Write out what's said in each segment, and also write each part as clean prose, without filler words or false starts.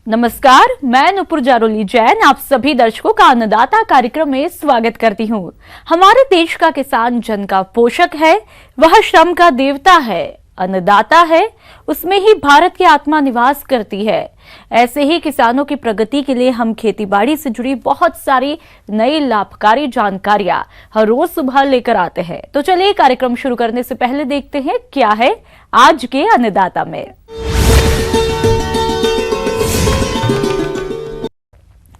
नमस्कार, मैं नुपुर जारोली जैन आप सभी दर्शकों का अन्नदाता कार्यक्रम में स्वागत करती हूँ। हमारे देश का किसान जन का पोषक है, वह श्रम का देवता है, अन्नदाता है, उसमें ही भारत की आत्मा निवास करती है। ऐसे ही किसानों की प्रगति के लिए हम खेतीबाड़ी से जुड़ी बहुत सारी नई लाभकारी जानकारियां हर रोज सुबह लेकर आते हैं। तो चलिए कार्यक्रम शुरू करने से पहले देखते हैं क्या है आज के अन्नदाता में।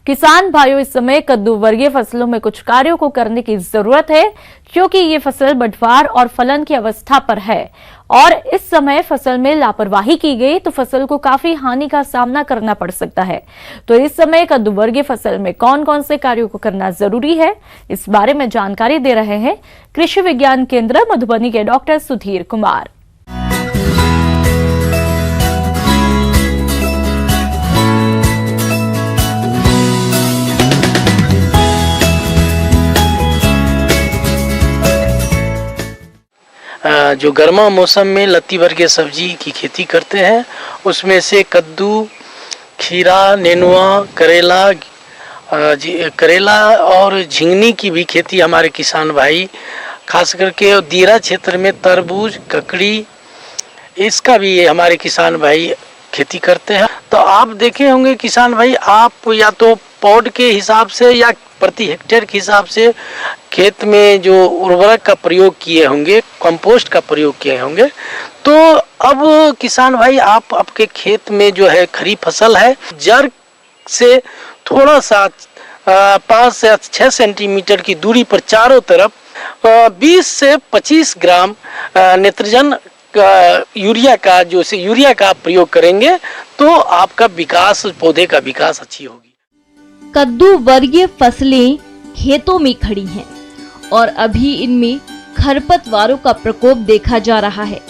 किसान भाइयों, इस समय कद्दू वर्गीय फसलों में कुछ कार्यों को करने की जरूरत है, क्योंकि ये फसल बढ़वार और फलन की अवस्था पर है और इस समय फसल में लापरवाही की गई तो फसल को काफी हानि का सामना करना पड़ सकता है। तो इस समय कद्दू वर्गीय फसल में कौन कौन से कार्यों को करना जरूरी है, इस बारे में जानकारी दे रहे हैं कृषि विज्ञान केंद्र मधुबनी के डॉक्टर सुधीर कुमार। जो गर्मा मौसम में लत्ती वर्गीय सब्जी की खेती करते हैं उसमें से कद्दू, खीरा, नेनुआ, करेला और झिंगनी की भी खेती हमारे किसान भाई, खास करके दीरा क्षेत्र में तरबूज, ककड़ी, इसका भी हमारे किसान भाई खेती करते हैं। तो आप देखे होंगे किसान भाई, आप या तो पौध के हिसाब से या प्रति हेक्टेयर के हिसाब से खेत में जो उर्वरक का प्रयोग किए होंगे, कंपोस्ट का प्रयोग किए होंगे। तो अब किसान भाई, आप आपके खेत में जो है खरीफ फसल है, जड़ से थोड़ा सा 5 से 6 सेंटीमीटर की दूरी पर चारों तरफ 20 से 25 ग्राम नेत्रजन यूरिया का प्रयोग करेंगे तो आपका विकास, पौधे का विकास अच्छी होगी। कद्दू वर्गीय फसलें खेतों में खड़ी हैं और अभी इनमें खरपतवारों का प्रकोप देखा जा रहा है।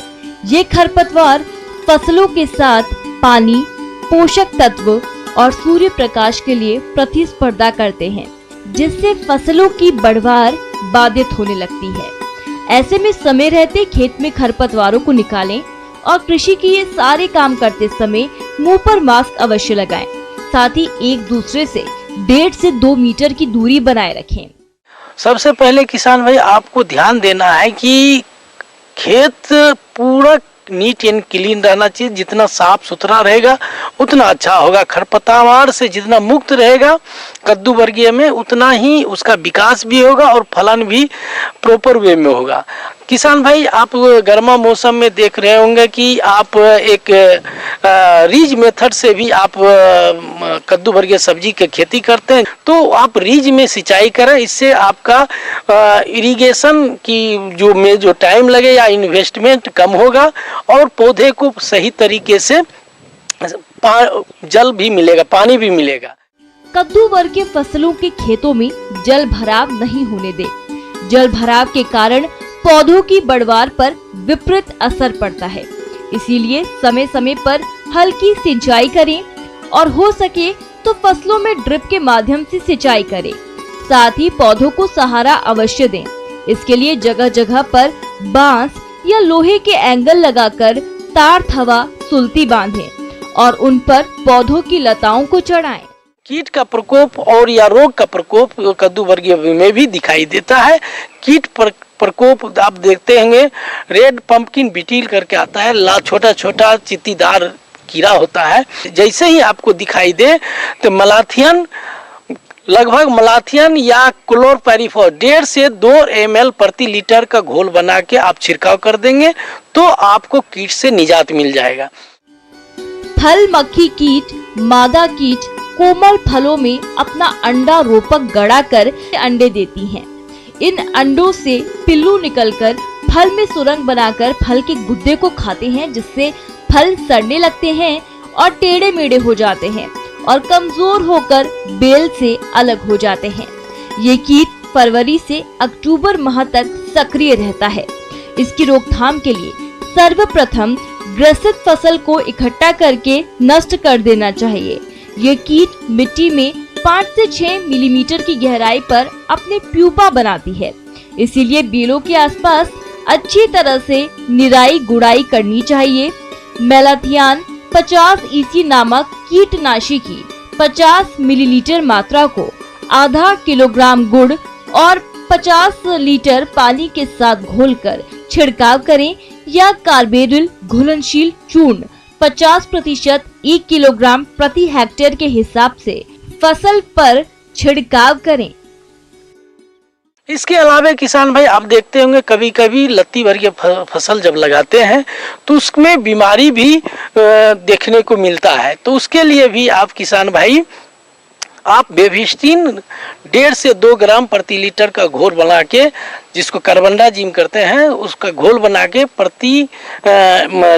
ये खरपतवार फसलों के साथ पानी, पोषक तत्व और सूर्य प्रकाश के लिए प्रतिस्पर्धा करते हैं, जिससे फसलों की बढ़वार बाधित होने लगती है। ऐसे में समय रहते खेत में खरपतवारों को निकालें और कृषि के ये सारे काम करते समय मुंह पर मास्क अवश्य लगाएं। साथ ही एक दूसरे से 1.5 से 2 मीटर की दूरी बनाए रखें। सबसे पहले किसान भाई, आपको ध्यान देना है कि खेत पूरा नीट एंड क्लीन रहना चाहिए। जितना साफ सुथरा रहेगा उतना अच्छा होगा। खरपतवार से जितना मुक्त रहेगा कद्दू वर्गीय में, उतना ही उसका विकास भी होगा और फलन भी प्रॉपर वे में होगा। किसान भाई, आप गर्मा मौसम में देख रहे होंगे कि आप एक रीज मेथड से भी आप कद्दू वर्गीय सब्जी की खेती करते हैं, तो आप रीज में सिंचाई करें। इससे आपका इरिगेशन की जो टाइम लगे या इन्वेस्टमेंट कम होगा और पौधे को सही तरीके से जल भी मिलेगा, पानी भी मिलेगा। कद्दू वर्गीय फसलों के खेतों में जल भराव नहीं होने दे। जल भराव के कारण पौधों की बढ़वार पर विपरीत असर पड़ता है, इसीलिए समय समय पर हल्की सिंचाई करें और हो सके तो फसलों में ड्रिप के माध्यम से सिंचाई करें। साथ ही पौधों को सहारा अवश्य दें। इसके लिए जगह जगह पर बांस या लोहे के एंगल लगाकर तार थवा सुलती बांधें और उन पर पौधों की लताओं को चढ़ाएं। कीट का प्रकोप और या रोग का प्रकोप कद्दू वर्गीय में भी दिखाई देता है। कीट प्रकोप आप देखते होंगे, रेड पंपकिन बीटिल करके आता है, छोटा छोटा चित्तीदार कीड़ा होता है। जैसे ही आपको दिखाई दे तो लगभग मलाथियन या क्लोरपायरीफॉस 1.5 से 2 ml प्रति लीटर का घोल बना के आप छिड़काव कर देंगे तो आपको कीट से निजात मिल जाएगा। फल मक्खी कीट, मादा कीट कोमल फलों में अपना अंडा रोपक गड़ाकर अंडे देती हैं। इन अंडों से पिल्लू निकलकर फल में सुरंग बनाकर फल के गुद्दे को खाते हैं, जिससे फल सड़ने लगते हैं और टेढ़े मेढ़े हो जाते हैं और कमजोर होकर बेल से अलग हो जाते हैं। ये कीट फरवरी से अक्टूबर माह तक सक्रिय रहता है। इसकी रोकथाम के लिए सर्वप्रथम ग्रसित फसल को इकट्ठा करके नष्ट कर देना चाहिए। ये कीट मिट्टी में 5 से 6 मिलीमीटर की गहराई पर अपने प्यूपा बनाती है, इसीलिए बेलों के आसपास अच्छी तरह से निराई गुड़ाई करनी चाहिए। मेलाथियान 50 EC नामक कीटनाशी की 50 मिलीलीटर मात्रा को आधा किलोग्राम गुड़ और 50 लीटर पानी के साथ घोलकर छिड़काव करें या कार्बेरिल घुलनशील चूर्ण 50% 1 किलोग्राम प्रति हेक्टेयर के हिसाब से फसल पर छिड़काव करें। इसके अलावा किसान भाई आप देखते होंगे कभी कभी लत्ती वर्गीय फसल जब लगाते हैं तो उसमें बीमारी भी देखने को मिलता है। तो उसके लिए भी आप किसान भाई आप बेविस्टिन 1.5 से 2 ग्राम प्रति लीटर का घोल बना के, जिसको कार्बनडाजिम करते हैं, उसका घोल बना के प्रति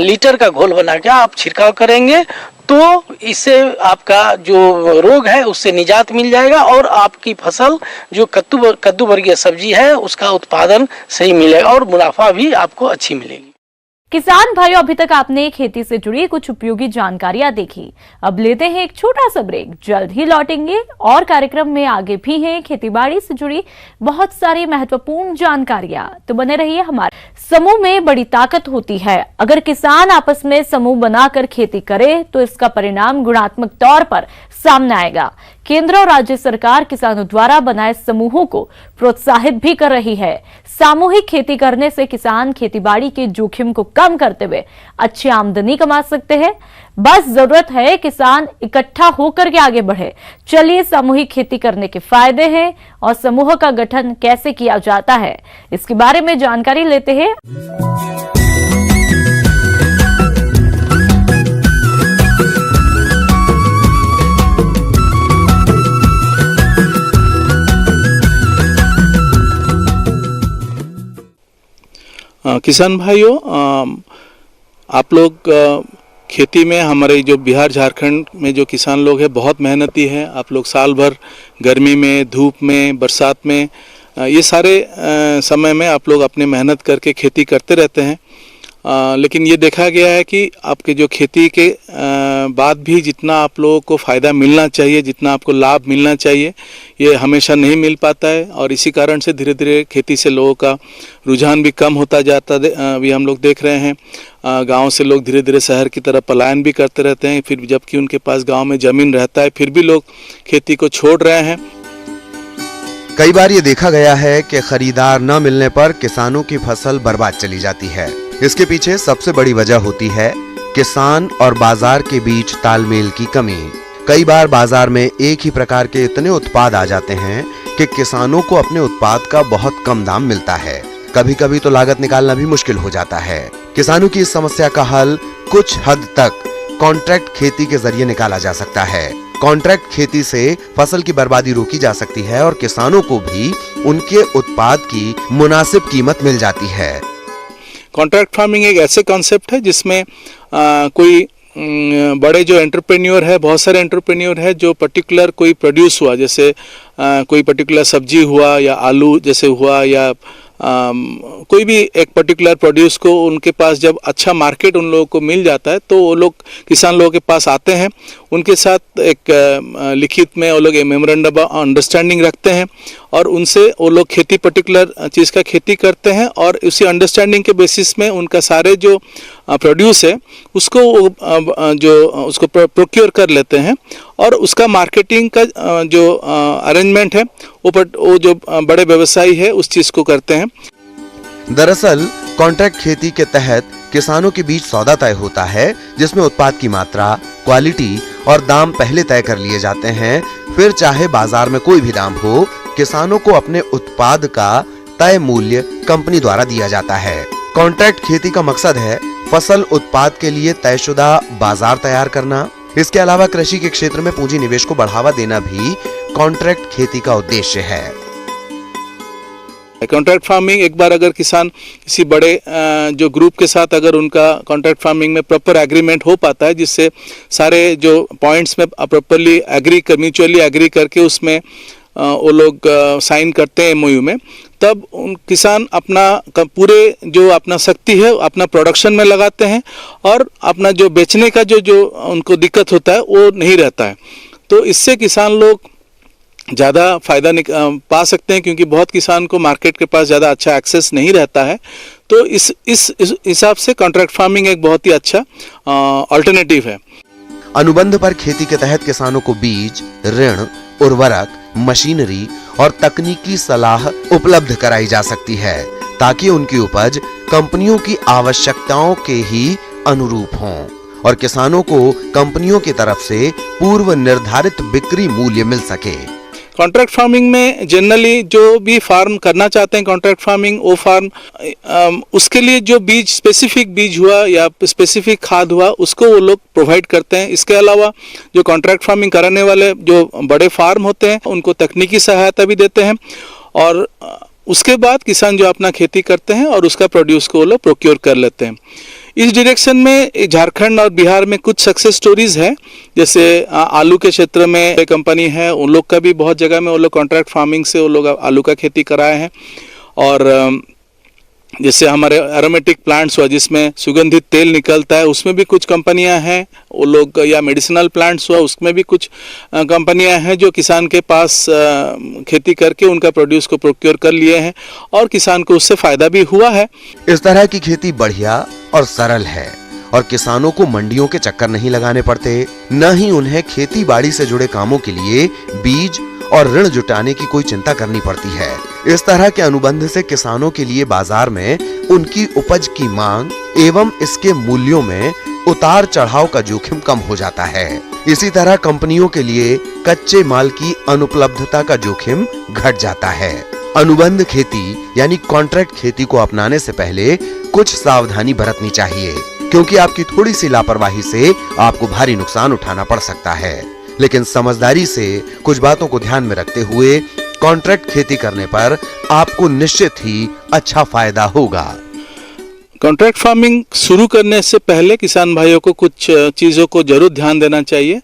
लीटर का घोल बना के आप छिड़काव करेंगे तो इससे आपका जो रोग है उससे निजात मिल जाएगा और आपकी फसल जो कद्दू वर्गीय सब्जी है उसका उत्पादन सही मिलेगा और मुनाफा भी आपको अच्छी मिलेगी। किसान भाइयों, अभी तक आपने खेती से जुड़ी कुछ उपयोगी जानकारियां देखी। अब लेते हैं एक छोटा सा ब्रेक, जल्द ही लौटेंगे और कार्यक्रम में आगे भी हैं खेतीबाड़ी से जुड़ी बहुत सारी महत्वपूर्ण जानकारियां। तो बने रहिए हमारे समूह में बड़ी ताकत होती है। अगर किसान आपस में समूह बनाकर खेती करे तो इसका परिणाम गुणात्मक तौर पर सामने आएगा। केंद्र और राज्य सरकार किसानों द्वारा बनाए समूहों को प्रोत्साहित भी कर रही है। सामूहिक खेती करने से किसान खेतीबाड़ी के जोखिम को कम करते हुए अच्छी आमदनी कमा सकते हैं। बस जरूरत है किसान इकट्ठा होकर के आगे बढ़े। चलिए सामूहिक खेती करने के फायदे हैं और समूह का गठन कैसे किया जाता है इसके बारे में जानकारी लेते हैं। किसान भाइयों, आप लोग खेती में, हमारे जो बिहार झारखंड में जो किसान लोग हैं बहुत मेहनती हैं। आप लोग साल भर गर्मी में, धूप में, बरसात में, ये सारे समय में आप लोग अपने मेहनत करके खेती करते रहते हैं। लेकिन ये देखा गया है कि आपके जो खेती के बाद भी जितना आप लोगों को फ़ायदा मिलना चाहिए, जितना आपको लाभ मिलना चाहिए, ये हमेशा नहीं मिल पाता है और इसी कारण से धीरे धीरे खेती से लोगों का रुझान भी कम होता जाता अभी हम लोग देख रहे हैं। गांव से लोग धीरे धीरे शहर की तरफ पलायन भी करते रहते हैं, फिर जबकि उनके पास गांव में ज़मीन रहता है फिर भी लोग खेती को छोड़ रहे हैं। कई बार ये देखा गया है कि खरीदार न मिलने पर किसानों की फसल बर्बाद चली जाती है। इसके पीछे सबसे बड़ी वजह होती है किसान और बाजार के बीच तालमेल की कमी। कई बार बाजार में एक ही प्रकार के इतने उत्पाद आ जाते हैं कि किसानों को अपने उत्पाद का बहुत कम दाम मिलता है। कभी कभी तो लागत निकालना भी मुश्किल हो जाता है। किसानों की इस समस्या का हल कुछ हद तक कॉन्ट्रैक्ट खेती के जरिए निकाला जा सकता है। कॉन्ट्रैक्ट खेती से फसल की बर्बादी रोकी जा सकती है और किसानों को भी उनके उत्पाद की मुनासिब कीमत मिल जाती है। कॉन्ट्रैक्ट फार्मिंग एक ऐसे कॉन्सेप्ट है जिसमें कोई बड़े जो एंटरप्रेन्योर है, बहुत सारे एंटरप्रेन्योर है जो पर्टिकुलर कोई प्रोड्यूस हुआ, जैसे कोई पर्टिकुलर सब्जी हुआ या आलू जैसे हुआ या कोई भी एक पर्टिकुलर प्रोड्यूस को उनके पास जब अच्छा मार्केट उन लोगों को मिल जाता है तो वो लोग किसान लोगों के पास आते हैं, उनके साथ एक लिखित में वो लोग मेमोरेंडम ऑफ अंडरस्टैंडिंग रखते हैं और उनसे वो लोग खेती पर्टिकुलर चीज़ का खेती करते हैं और उसी अंडरस्टैंडिंग के बेसिस में उनका सारे जो प्रोड्यूस है उसको उसको प्रोक्योर कर लेते हैं और उसका मार्केटिंग का जो अरेंजमेंट है वो जो बड़े व्यवसायी है उस चीज़ को करते हैं। दरअसल कॉन्ट्रैक्ट खेती के तहत किसानों के बीच सौदा तय होता है जिसमें उत्पाद की मात्रा, क्वालिटी और दाम पहले तय कर लिए जाते हैं। फिर चाहे बाजार में कोई भी दाम हो, किसानों को अपने उत्पाद का तय मूल्य कंपनी द्वारा दिया जाता है। कॉन्ट्रैक्ट खेती का मकसद है फसल उत्पाद के लिए तयशुदा बाजार तैयार करना। इसके अलावा कृषि के क्षेत्र में पूंजी निवेश को बढ़ावा देना भी कॉन्ट्रैक्ट खेती का उद्देश्य है। कॉन्ट्रैक्ट फार्मिंग एक बार अगर किसान किसी बड़े जो ग्रुप के साथ अगर उनका कॉन्ट्रैक्ट फार्मिंग में प्रॉपर एग्रीमेंट हो पाता है, जिससे सारे जो पॉइंट्स में प्रॉपरली म्यूचुअली एग्री करके उसमें वो लोग साइन करते हैं एमओयू में, तब उन किसान अपना पूरे जो अपना शक्ति है अपना प्रोडक्शन में लगाते हैं और अपना जो बेचने का जो उनको दिक्कत होता है वो नहीं रहता है। तो इससे किसान लोग ज़्यादा फायदा पा सकते हैं, क्योंकि बहुत किसान को मार्केट के पास ज़्यादा अच्छा एक्सेस नहीं रहता है। तो इस हिसाब से कॉन्ट्रैक्ट फार्मिंग एक बहुत ही अच्छा अल्टरनेटिव है। अनुबंध पर खेती के तहत किसानों को बीज, ऋण, उर्वरक, मशीनरी और तकनीकी सलाह उपलब्ध कराई जा सकती है, ताकि उनकी उपज कंपनियों की आवश्यकताओं के ही अनुरूप हों और किसानों को कंपनियों की तरफ से पूर्व निर्धारित बिक्री मूल्य मिल सके। कॉन्ट्रैक्ट फार्मिंग में जनरली जो भी फार्म करना चाहते हैं कॉन्ट्रैक्ट फार्मिंग, वो फार्म उसके लिए जो बीज, स्पेसिफिक बीज हुआ या स्पेसिफिक खाद हुआ, उसको वो लोग प्रोवाइड करते हैं। इसके अलावा जो कॉन्ट्रैक्ट फार्मिंग कराने वाले जो बड़े फार्म होते हैं उनको तकनीकी सहायता भी देते हैं, और उसके बाद किसान जो अपना खेती करते हैं और उसका प्रोड्यूस को वो लोग प्रोक्योर कर लेते हैं। इस डायरेक्शन में झारखंड और बिहार में कुछ सक्सेस स्टोरीज है। जैसे आलू के क्षेत्र में एक कंपनी है, उन लोग का भी बहुत जगह में वो लोग कॉन्ट्रैक्ट फार्मिंग से वो लोग आलू का खेती कराए हैं। और जैसे हमारे एरोमेटिक प्लांट्स हुआ जिसमें सुगंधित तेल निकलता है, उसमें भी कुछ कंपनियां हैं वो लोग, या मेडिसिनल प्लांट्स हुआ उसमें भी कुछ कंपनियां हैं जो किसान के पास खेती करके उनका प्रोड्यूस को प्रोक्योर कर लिए हैं और किसान को उससे फायदा भी हुआ है। इस तरह की खेती बढ़िया और सरल है और किसानों को मंडियों के चक्कर नहीं लगाने पड़ते, न ही उन्हें खेती बाड़ी से जुड़े कामों के लिए बीज और ऋण जुटाने की कोई चिंता करनी पड़ती है। इस तरह के अनुबंध से किसानों के लिए बाजार में उनकी उपज की मांग एवं इसके मूल्यों में उतार चढ़ाव का जोखिम कम हो जाता है। इसी तरह कंपनियों के लिए कच्चे माल की अनुपलब्धता का जोखिम घट जाता है। अनुबंध खेती यानी कॉन्ट्रैक्ट खेती को अपनाने से पहले कुछ सावधानी बरतनी चाहिए, क्योंकि आपकी थोड़ी सी लापरवाही से आपको भारी नुकसान उठाना पड़ सकता है। लेकिन समझदारी से कुछ बातों को ध्यान में रखते हुए कॉन्ट्रैक्ट खेती करने पर आपको निश्चित ही अच्छा फायदा होगा। कॉन्ट्रैक्ट फार्मिंग शुरू करने से पहले किसान भाइयों को कुछ चीज़ों को जरूर ध्यान देना चाहिए।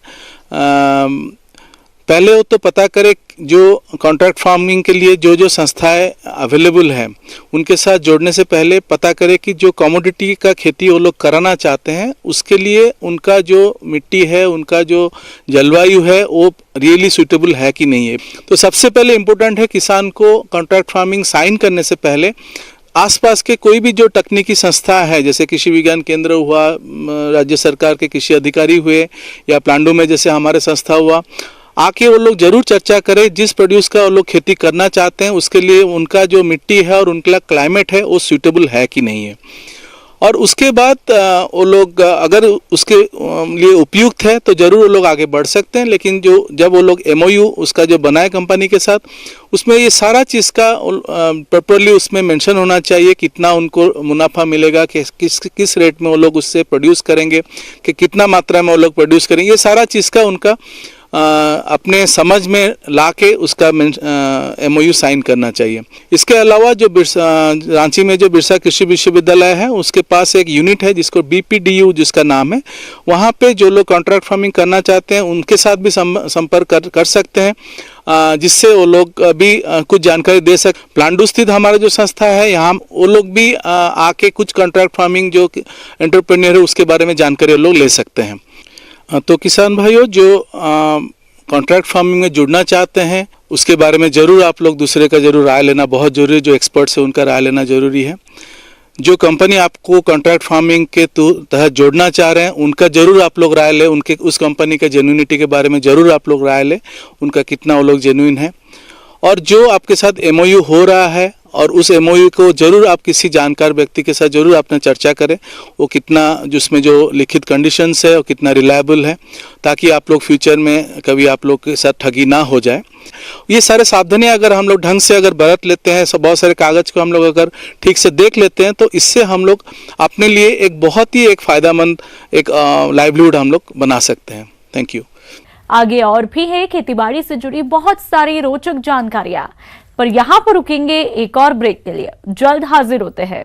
पहले वो तो पता करें जो कॉन्ट्रैक्ट फार्मिंग के लिए जो संस्थाएं अवेलेबल हैं उनके साथ जोड़ने से पहले पता करें कि जो कमोडिटी का खेती वो लोग कराना चाहते हैं उसके लिए उनका जो मिट्टी है, उनका जो जलवायु है वो रियली सूटेबल है कि नहीं है। तो सबसे पहले इम्पोर्टेंट है किसान को कॉन्ट्रैक्ट फार्मिंग साइन करने से पहले आसपास के कोई भी जो तकनीकी संस्था है, जैसे कृषि विज्ञान केंद्र हुआ, राज्य सरकार के कृषि अधिकारी हुए, या प्लांडो में जैसे हमारे संस्था हुआ, आके वो लोग जरूर चर्चा करें जिस प्रोड्यूस का वो लोग खेती करना चाहते हैं उसके लिए उनका जो मिट्टी है और उनका क्लाइमेट है वो सूटेबल है कि नहीं है। और उसके बाद वो लोग अगर उसके लिए उपयुक्त है तो जरूर वो लोग आगे बढ़ सकते हैं। लेकिन जब वो लोग MOU उसका जो बनाए कंपनी के साथ, उसमें ये सारा चीज़ का प्रॉपरली उसमें मेंशन होना चाहिए, कितना उनको मुनाफा मिलेगा, कि किस रेट में वो लोग उससे प्रोड्यूस करेंगे, कि कितना मात्रा में वो लोग प्रोड्यूस करेंगे, ये सारा चीज़ का उनका अपने समझ में लाके उसका MOU साइन करना चाहिए। इसके अलावा जो रांची में जो बिरसा कृषि विश्वविद्यालय है उसके पास एक यूनिट है जिसको BPDU जिसका नाम है, वहाँ पे जो लोग कॉन्ट्रैक्ट फार्मिंग करना चाहते हैं उनके साथ भी संपर्क कर सकते हैं, जिससे वो लोग भी कुछ जानकारी दे सकते। प्लांडू स्थित हमारा जो संस्था है यहाँ वो लोग भी आके कुछ कॉन्ट्रैक्ट फार्मिंग जो एंटरप्रेन्योर है उसके बारे में जानकारी वो लोग ले सकते हैं। तो किसान भाइयों जो कॉन्ट्रैक्ट फार्मिंग में जुड़ना चाहते हैं उसके बारे में ज़रूर आप लोग दूसरे का ज़रूर राय लेना बहुत ज़रूरी है, जो एक्सपर्ट्स है उनका राय लेना ज़रूरी है। जो कंपनी आपको कॉन्ट्रैक्ट फार्मिंग के तहत जोड़ना चाह रहे हैं उनका ज़रूर आप लोग राय लें, उनके उस कंपनी का जेन्युइनिटी के बारे में ज़रूर आप लोग राय लें, उनका कितना वो लोग जेन्युइन है। और जो आपके साथ MOU हो रहा है और उस MOU को जरूर आप किसी जानकार व्यक्ति के साथ जरूर आपने चर्चा करें, वो कितना जिसमें जो लिखित कंडीशंस है वो कितना रिलायबल है, ताकि आप लोग फ्यूचर में कभी आप लोग के साथ ठगी ना हो जाए। ये सारे सावधानियां अगर हम लोग ढंग से अगर बरत लेते हैं, सब बहुत सारे कागज को हम लोग अगर ठीक से देख लेते हैं तो इससे हम लोग अपने लिए एक बहुत ही एक फायदेमंद एक लाइवलीहुड हम लोग बना सकते हैं। Thank you. आगे और भी है खेतीबाड़ी से जुड़ी बहुत सारी रोचक जानकारियां, पर यहाँ पर रुकेंगे एक और ब्रेक के लिए। जल्द हाजिर होते हैं।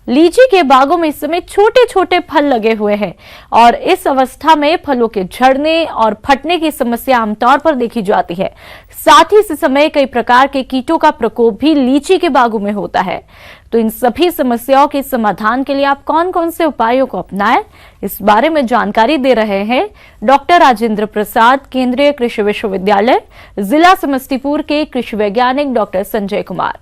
लीची के बागों में इस समय छोटे छोटे फल लगे हुए हैं और इस अवस्था में फलों के झड़ने और फटने की समस्या आमतौर पर देखी जाती है। साथ ही इस समय कई प्रकार के कीटों का प्रकोप भी लीची के बागों में होता है। तो इन सभी समस्याओं के समाधान के लिए आप कौन कौन से उपायों को अपनाएं, इस बारे में जानकारी दे रहे हैं डॉक्टर राजेंद्र प्रसाद, केंद्रीय कृषि विश्वविद्यालय, जिला समस्तीपुर के कृषि वैज्ञानिक डॉक्टर संजय कुमार।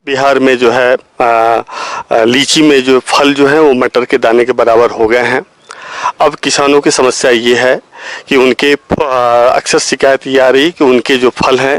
बिहार में जो है लीची में जो फल जो है वो मटर के दाने के बराबर हो गए हैं। अब किसानों की समस्या ये है कि उनके अक्सर शिकायत ये आ रही कि उनके जो फल हैं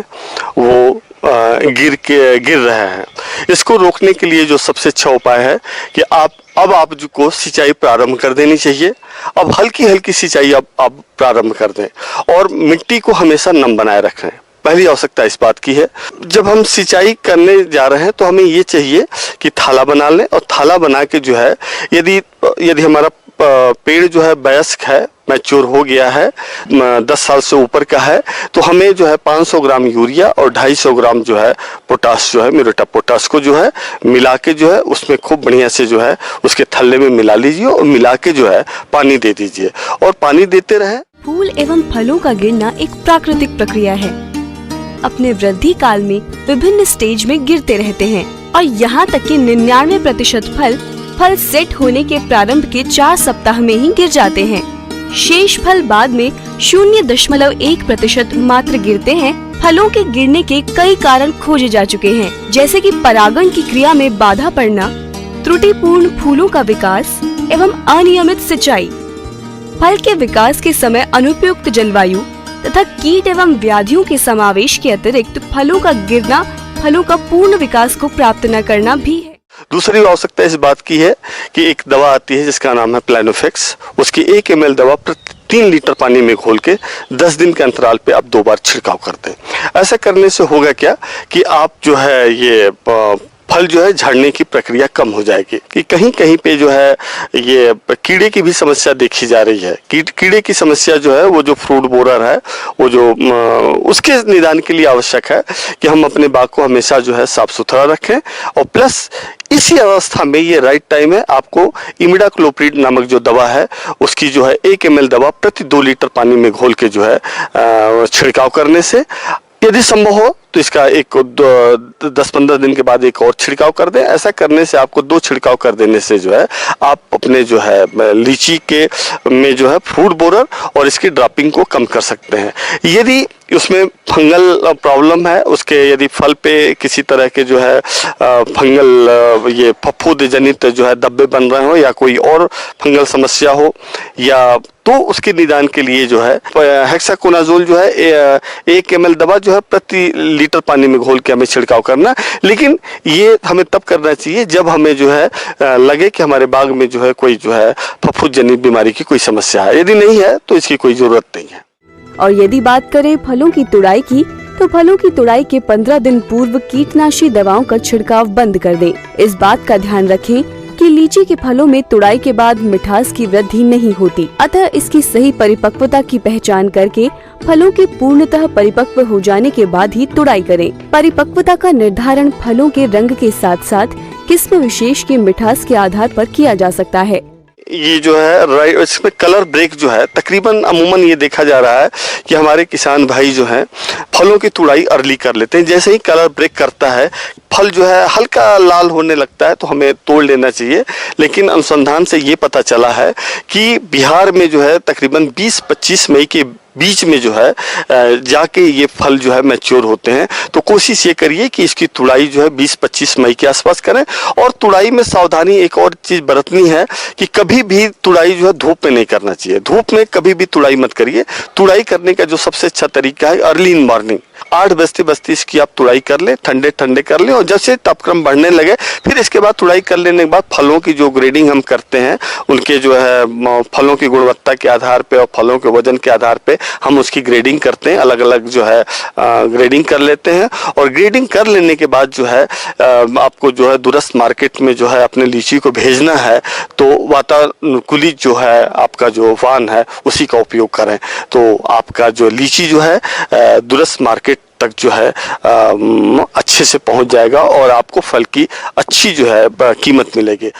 वो गिर रहे हैं। इसको रोकने के लिए जो सबसे अच्छा उपाय है कि आप जो को सिंचाई प्रारंभ कर देनी चाहिए। अब हल्की हल्की सिंचाई अब प्रारंभ कर दें और मिट्टी को हमेशा नम बनाए रखें। पहली आवश्यकता इस बात की है, जब हम सिंचाई करने जा रहे हैं तो हमें ये चाहिए कि थाला बना लें और थाला बना के जो है यदि हमारा पेड़ जो है वयस्क है, मैच्योर हो गया है, 10 साल से ऊपर का है, तो हमें जो है 500 ग्राम यूरिया और 250 ग्राम जो है पोटाश जो है म्यूरेट ऑफ पोटाश को जो है मिला के जो है उसमें खूब बढ़िया से जो है उसके थल्ले में मिला लीजिए और मिला के जो है पानी दे दीजिए और पानी देते रहे। फूल एवं फलों का गिरना एक प्राकृतिक प्रक्रिया है। अपने वृद्धि काल में विभिन्न स्टेज में गिरते रहते हैं और यहाँ तक कि 99% फल सेट होने के प्रारंभ के 4 सप्ताह में ही गिर जाते हैं। शेष फल बाद में 0.1% मात्र गिरते हैं। फलों के गिरने के कई कारण खोजे जा चुके हैं, जैसे कि परागण की क्रिया में बाधा पड़ना, त्रुटिपूर्ण फूलों का विकास एवं अनियमित सिंचाई, फल के विकास के समय अनुपयुक्त जलवायु तथा कीट एवं व्याधियों के समावेश के अतिरिक्त फलों का गिरना फलों का पूर्ण विकास को प्राप्त न करना भी है। दूसरी आवश्यकता इस बात की है कि एक दवा आती है जिसका नाम है प्लानोफेक्स। उसकी 1 ml दवा प्रति 3 लीटर पानी में घोल के 10 दिन के अंतराल पे आप 2 बार छिड़काव कर दें। ऐसा करने से होगा क्या कि आप जो है ये फल जो है झड़ने की प्रक्रिया कम हो जाएगी। कि कहीं कहीं पे जो है ये कीड़े की भी समस्या देखी जा रही है। कीड़े की समस्या जो है वो जो फ्रूट बोरर है वो जो उसके निदान के लिए आवश्यक है कि हम अपने बाग को हमेशा जो है साफ सुथरा रखें और प्लस इसी अवस्था में ये राइट टाइम है आपको इमिडाक्लोप्रिड नामक जो दवा है उसकी जो है 1 ml दवा प्रति 2 लीटर पानी में घोल के जो है छिड़काव करने से, यदि संभव हो तो इसका 10-15 दिन के बाद एक और छिड़काव कर दें। ऐसा करने से आपको 2 छिड़काव कर देने से जो है आप अपने जो है लीची के में जो है फ्रूट बोरर और इसकी ड्रॉपिंग को कम कर सकते हैं। यदि उसमें फंगल प्रॉब्लम है, उसके यदि फल पे किसी तरह के जो है फंगल ये फफूंद जनित जो है धब्बे बन रहे हो या कोई और फंगल समस्या हो या तो उसके निदान के लिए जो है हेक्साकोनाजोल जो है 1 ml दवा जो है प्रति लीटर पानी में घोल के हमें छिड़काव करना। लेकिन ये हमें तब करना चाहिए जब हमें जो है लगे कि हमारे बाग में जो है कोई जो है फफूंद जनित बीमारी की कोई समस्या है। यदि नहीं है तो इसकी कोई जरूरत नहीं है। और यदि बात करें फलों की तुड़ाई की, तो फलों की तुड़ाई के 15 दिन पूर्व कीटनाशी दवाओं का छिड़काव बंद कर दें। इस बात का ध्यान रखें कि लीची के फलों में तुड़ाई के बाद मिठास की वृद्धि नहीं होती, अतः इसकी सही परिपक्वता की पहचान करके फलों के पूर्णतः परिपक्व हो जाने के बाद ही तुड़ाई करें। परिपक्वता का निर्धारण फलों के रंग के साथ साथ किस्म विशेष के मिठास के आधार पर किया जा सकता है। ये जो है इसमें कलर ब्रेक जो है तकरीबन अमूमन ये देखा जा रहा है कि हमारे किसान भाई जो हैं फलों की तुड़ाई अर्ली कर लेते हैं। जैसे ही कलर ब्रेक करता है फल जो है हल्का लाल होने लगता है तो हमें तोड़ लेना चाहिए। लेकिन अनुसंधान से ये पता चला है कि बिहार में जो है तकरीबन 20-25 मई के बीच में जो है जाके ये फल जो है मैच्योर होते हैं। तो कोशिश ये करिए कि इसकी तुड़ाई जो है 20-25 मई के आसपास करें। और तुड़ाई में सावधानी एक और चीज़ बरतनी है कि कभी भी तुड़ाई जो है धूप में नहीं करना चाहिए। धूप में कभी भी तुड़ाई मत करिए। तुड़ाई करने का जो सबसे अच्छा तरीका है अर्ली इन मॉर्निंग, 8 बजते बजते इसकी आप तुड़ाई कर लें, ठंडे ठंडे कर लें, और जब से तापक्रम बढ़ने लगे फिर इसके बाद तुड़ाई कर लेने के बाद फलों की जो ग्रेडिंग हम करते हैं, उनके जो है फलों की गुणवत्ता के आधार पे और फलों के वजन के आधार पे हम उसकी ग्रेडिंग करते हैं, अलग अलग जो है ग्रेडिंग कर लेते हैं। और ग्रेडिंग कर लेने के बाद जो है आपको जो है दूरस्थ मार्केट में जो है अपने लीची को भेजना है तो वातानुकूलित जो है आपका जो वाहन है उसी का उपयोग करें, तो आपका जो लीची जो है दूरस्थ मार्केट तक जो है अच्छे से पहुंच जाएगा और आपको फल की अच्छी जो है कीमत मिलेगी।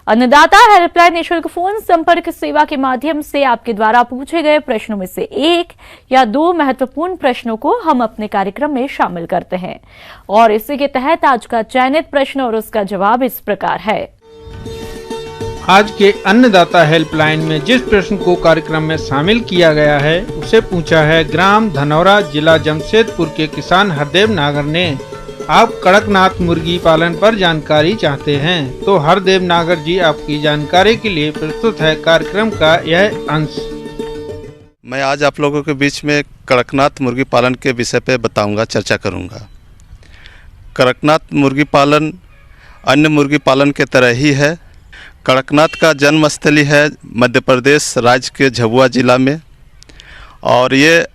अन्नदाता हेल्पलाइन निःशुल्क फोन संपर्क सेवा के माध्यम से आपके द्वारा पूछे गए प्रश्नों में से 1 या 2 महत्वपूर्ण प्रश्नों को हम अपने कार्यक्रम में शामिल करते हैं और इसी के तहत आज का चयनित प्रश्न और उसका जवाब इस प्रकार है। आज के अन्नदाता हेल्पलाइन में जिस प्रश्न को कार्यक्रम में शामिल किया गया है उसे पूछा है ग्राम धनौरा, जिला जमशेदपुर के किसान हरदेव नागर ने। आप कड़कनाथ मुर्गी पालन पर जानकारी चाहते हैं तो हरदेव नागर जी आपकी जानकारी के लिए प्रस्तुत है कार्यक्रम का यह अंश। मैं आज आप लोगों के बीच में कड़कनाथ मुर्गी पालन के विषय पे बताऊंगा, चर्चा करूंगा। कड़कनाथ मुर्गी पालन अन्य मुर्गी पालन के तरह ही है। कड़कनाथ का जन्मस्थली है मध्य प्रदेश राज्य के झाबुआ जिला में और ये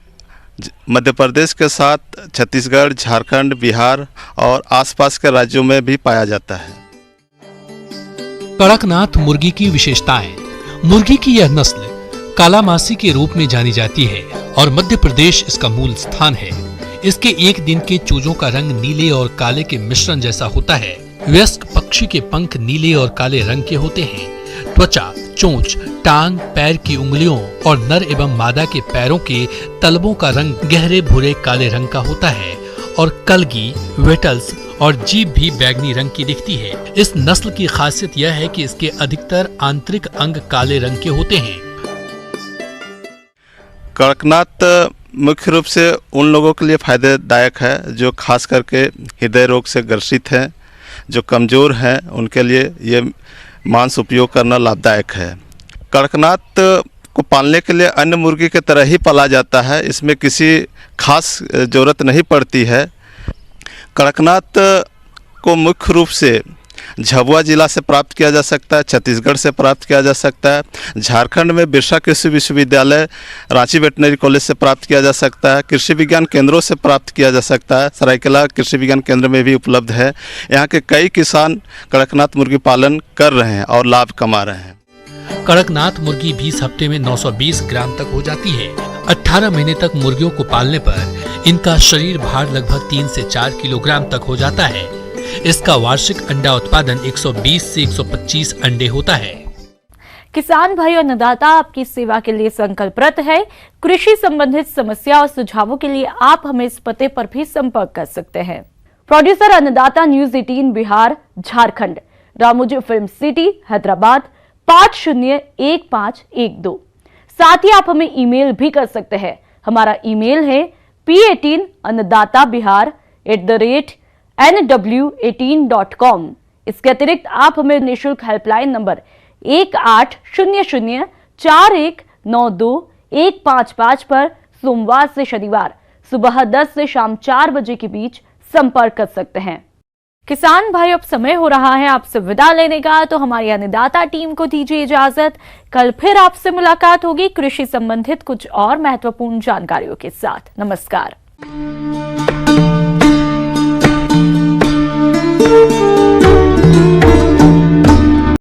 मध्य प्रदेश के साथ छत्तीसगढ़, झारखंड, बिहार और आसपास के राज्यों में भी पाया जाता है। कड़कनाथ मुर्गी की विशेषताएं। मुर्गी की यह नस्ल कालामासी के रूप में जानी जाती है और मध्य प्रदेश इसका मूल स्थान है। इसके एक दिन के चूजों का रंग नीले और काले के मिश्रण जैसा होता है। वयस्क पक्षी के पंख नीले और काले रंग के होते हैं। त्वचा, चोंच, टांग, पैर की उंगलियों और नर एवं मादा के पैरों के तलवों का रंग गहरे भूरे काले रंग का होता है और कलगी, वेटल्स और जीभ भी बैंगनी रंग की दिखती है। इस नस्ल की खासियत यह है कि इसके अधिकतर आंतरिक अंग काले रंग के होते हैं। कड़कनाथ मुख्य रूप से उन लोगों के लिए फायदेदायक है जो खास करके हृदय रोग से ग्रसित हैं, जो कमज़ोर हैं, उनके लिए ये मांस उपयोग करना लाभदायक है। कड़कनाथ को पालने के लिए अन्य मुर्गी के तरह ही पाला जाता है, इसमें किसी खास ज़रूरत नहीं पड़ती है। कड़कनाथ को मुख्य रूप से झाबुआ जिला से प्राप्त किया जा सकता है, छत्तीसगढ़ से प्राप्त किया जा सकता है, झारखंड में बिरसा कृषि विश्वविद्यालय, रांची वेटनरी कॉलेज से प्राप्त किया जा सकता है, कृषि विज्ञान केंद्रों से प्राप्त किया जा सकता है, सरायकेला कृषि विज्ञान केंद्र में भी उपलब्ध है। यहाँ के कई किसान कड़कनाथ मुर्गी पालन कर रहे हैं और लाभ कमा रहे हैं। कड़कनाथ मुर्गी 20 हफ्ते में 920 ग्राम तक हो जाती है। 18 महीने तक मुर्गियों को पालने पर इनका शरीर भार लगभग 3 से 4 किलोग्राम तक हो जाता है। इसका वार्षिक अंडा उत्पादन 120 से 125 अंडे होता है। किसान भाई और अन्नदाता आपकी सेवा के लिए संकल्परत है। कृषि संबंधित समस्या और सुझावों के लिए आप हमें इस पते पर भी संपर्क कर सकते हैं। प्रोड्यूसर अन्नदाता news 18 Bihar Jharkhand, Ramoji film city Hyderabad 501512। साथ ही आप हमें ईमेल भी कर सकते हैं। हमारा ईमेल है p18annadatabihar@nw18.com। इसके अतिरिक्त आप हमें निःशुल्क हेल्पलाइन नंबर 1800419215 पर सोमवार से शनिवार सुबह 10 से शाम 4 बजे के बीच संपर्क कर सकते हैं। किसान भाई, अब समय हो रहा है आपसे विदा लेने का, तो हमारी अन्नदाता टीम को दीजिए इजाजत। कल फिर आपसे मुलाकात होगी कृषि संबंधित कुछ और महत्वपूर्ण जानकारियों के साथ। नमस्कार।